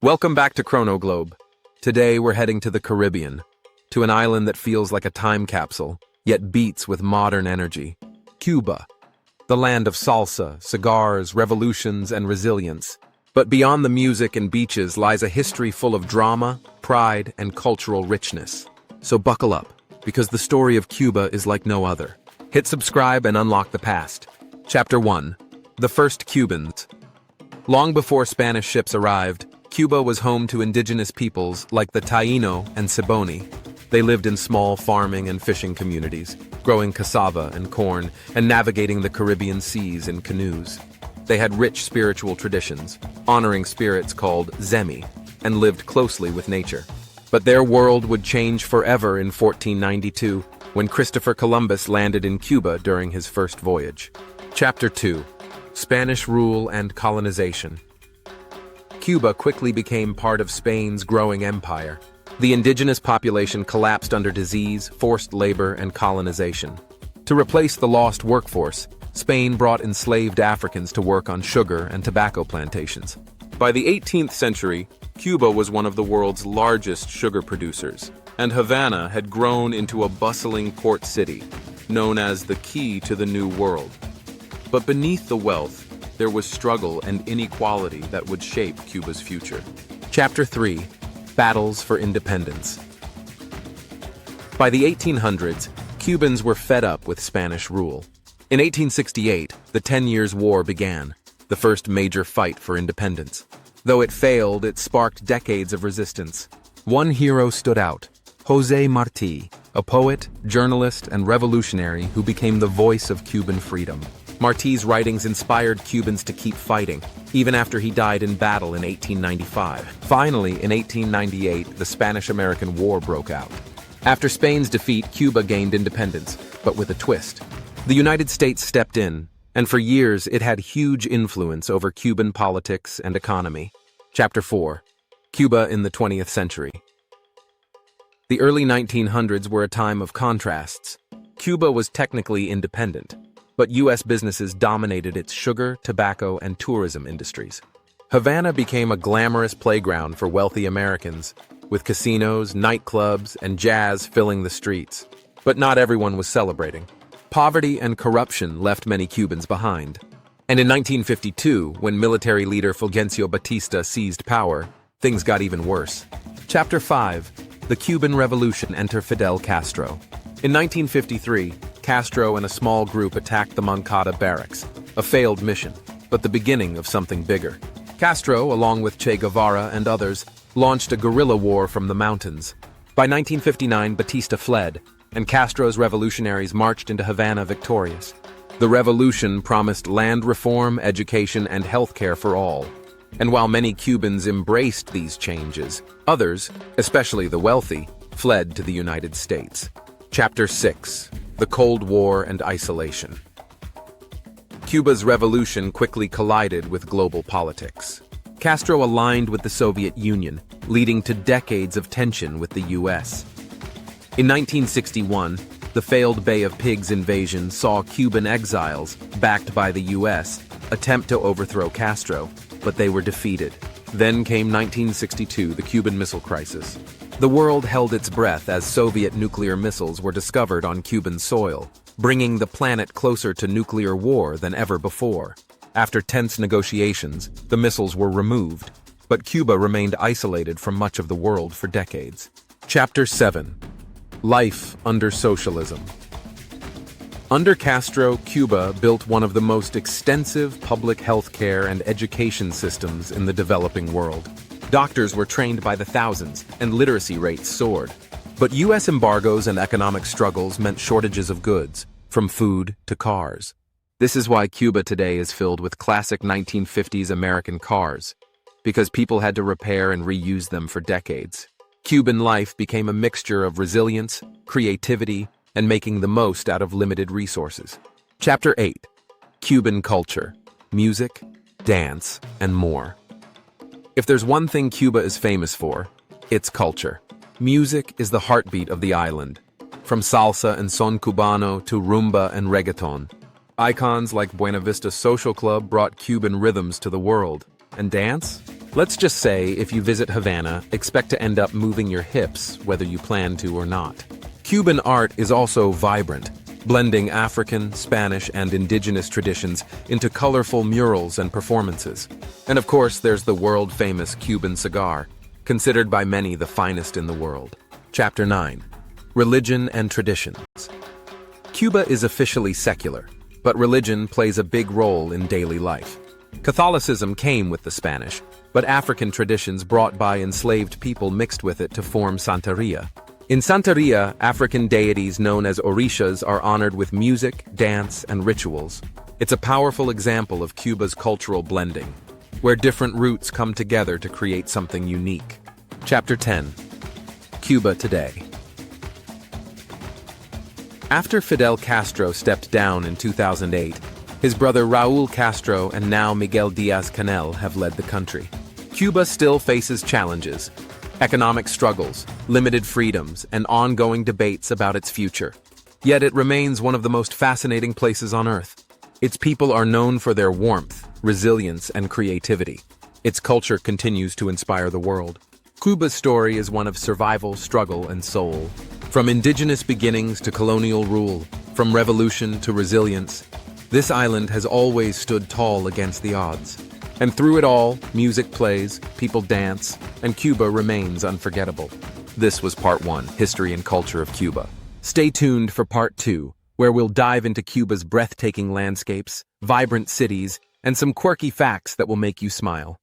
Welcome back to ChronoGlobe. Today we're heading to the Caribbean, to an island that feels like a time capsule, yet beats with modern energy. Cuba, the land of salsa, cigars, revolutions, and resilience. But beyond the music and beaches lies a history full of drama, pride, and cultural richness. So buckle up, because the story of Cuba is like no other. Hit subscribe and unlock the past. Chapter 1. The First Cubans. Long before Spanish ships arrived, Cuba was home to indigenous peoples like the Taíno and Ciboney. They lived in small farming and fishing communities, growing cassava and corn, and navigating the Caribbean seas in canoes. They had rich spiritual traditions, honoring spirits called Zemi, and lived closely with nature. But their world would change forever in 1492, when Christopher Columbus landed in Cuba during his first voyage. Chapter 2. Spanish Rule and Colonization. Cuba quickly became part of Spain's growing empire. The indigenous population collapsed under disease, forced labor, and colonization. To replace the lost workforce, Spain brought enslaved Africans to work on sugar and tobacco plantations. By the 18th century, Cuba was one of the world's largest sugar producers, and Havana had grown into a bustling port city, known as the key to the New World. But beneath the wealth, there was struggle and inequality that would shape Cuba's future. Chapter 3. Battles for Independence. By the 1800s, Cubans were fed up with Spanish rule. In 1868, the 10 Years' War began, the first major fight for independence. Though it failed, it sparked decades of resistance. One hero stood out, José Martí, a poet, journalist, and revolutionary who became the voice of Cuban freedom. Martí's writings inspired Cubans to keep fighting, even after he died in battle in 1895. Finally, in 1898, the Spanish-American War broke out. After Spain's defeat, Cuba gained independence, but with a twist. The United States stepped in, and for years it had huge influence over Cuban politics and economy. Chapter 4. Cuba in the 20th century. The early 1900s were a time of contrasts. Cuba was technically independent, but U.S. businesses dominated its sugar, tobacco, and tourism industries. Havana became a glamorous playground for wealthy Americans, with casinos, nightclubs, and jazz filling the streets. But not everyone was celebrating. Poverty and corruption left many Cubans behind. And in 1952, when military leader Fulgencio Batista seized power, things got even worse. Chapter 5. The Cuban Revolution. Enter Fidel Castro. In 1953, Castro and a small group attacked the Moncada barracks, a failed mission, but the beginning of something bigger. Castro, along with Che Guevara and others, launched a guerrilla war from the mountains. By 1959, Batista fled, and Castro's revolutionaries marched into Havana victorious. The revolution promised land reform, education, and health care for all. And while many Cubans embraced these changes, others, especially the wealthy, fled to the United States. Chapter 6. The Cold War and Isolation. Cuba's revolution quickly collided with global politics. Castro aligned with the Soviet Union, leading to decades of tension with the U.S. In 1961, the failed Bay of Pigs invasion saw Cuban exiles, backed by the U.S., attempt to overthrow Castro, but they were defeated. Then came 1962, the Cuban Missile Crisis. The world held its breath as Soviet nuclear missiles were discovered on Cuban soil, bringing the planet closer to nuclear war than ever before. After tense negotiations, the missiles were removed, but Cuba remained isolated from much of the world for decades. Chapter 7. Life under Socialism. Under Castro, Cuba built one of the most extensive public health care and education systems in the developing world. Doctors were trained by the thousands, and literacy rates soared. But U.S. embargoes and economic struggles meant shortages of goods, from food to cars. This is why Cuba today is filled with classic 1950s American cars, because people had to repair and reuse them for decades. Cuban life became a mixture of resilience, creativity, and making the most out of limited resources. Chapter 8. Cuban Culture. Music, dance, and more. If there's one thing Cuba is famous for, it's culture. Music is the heartbeat of the island. From salsa and son cubano to rumba and reggaeton. Icons like Buena Vista Social Club brought Cuban rhythms to the world. And dance? Let's just say if you visit Havana, expect to end up moving your hips, whether you plan to or not. Cuban art is also vibrant, blending African, Spanish, and indigenous traditions into colorful murals and performances. And of course, there's the world-famous Cuban cigar, considered by many the finest in the world. Chapter 9. Religion and Traditions. Cuba is officially secular, but religion plays a big role in daily life. Catholicism came with the Spanish, but African traditions brought by enslaved people mixed with it to form Santeria. In Santeria, African deities known as orishas are honored with music, dance, and rituals. It's a powerful example of Cuba's cultural blending, where different roots come together to create something unique. Chapter 10. Cuba Today. After Fidel Castro stepped down in 2008, his brother Raúl Castro and now Miguel Díaz-Canel have led the country. Cuba still faces challenges: economic struggles, limited freedoms, and ongoing debates about its future. Yet it remains one of the most fascinating places on Earth. Its people are known for their warmth, resilience, and creativity. Its culture continues to inspire the world. Cuba's story is one of survival, struggle, and soul. From indigenous beginnings to colonial rule, from revolution to resilience, this island has always stood tall against the odds. And through it all, music plays, people dance, and Cuba remains unforgettable. This was Part 1, History and Culture of Cuba. Stay tuned for Part 2, where we'll dive into Cuba's breathtaking landscapes, vibrant cities, and some quirky facts that will make you smile.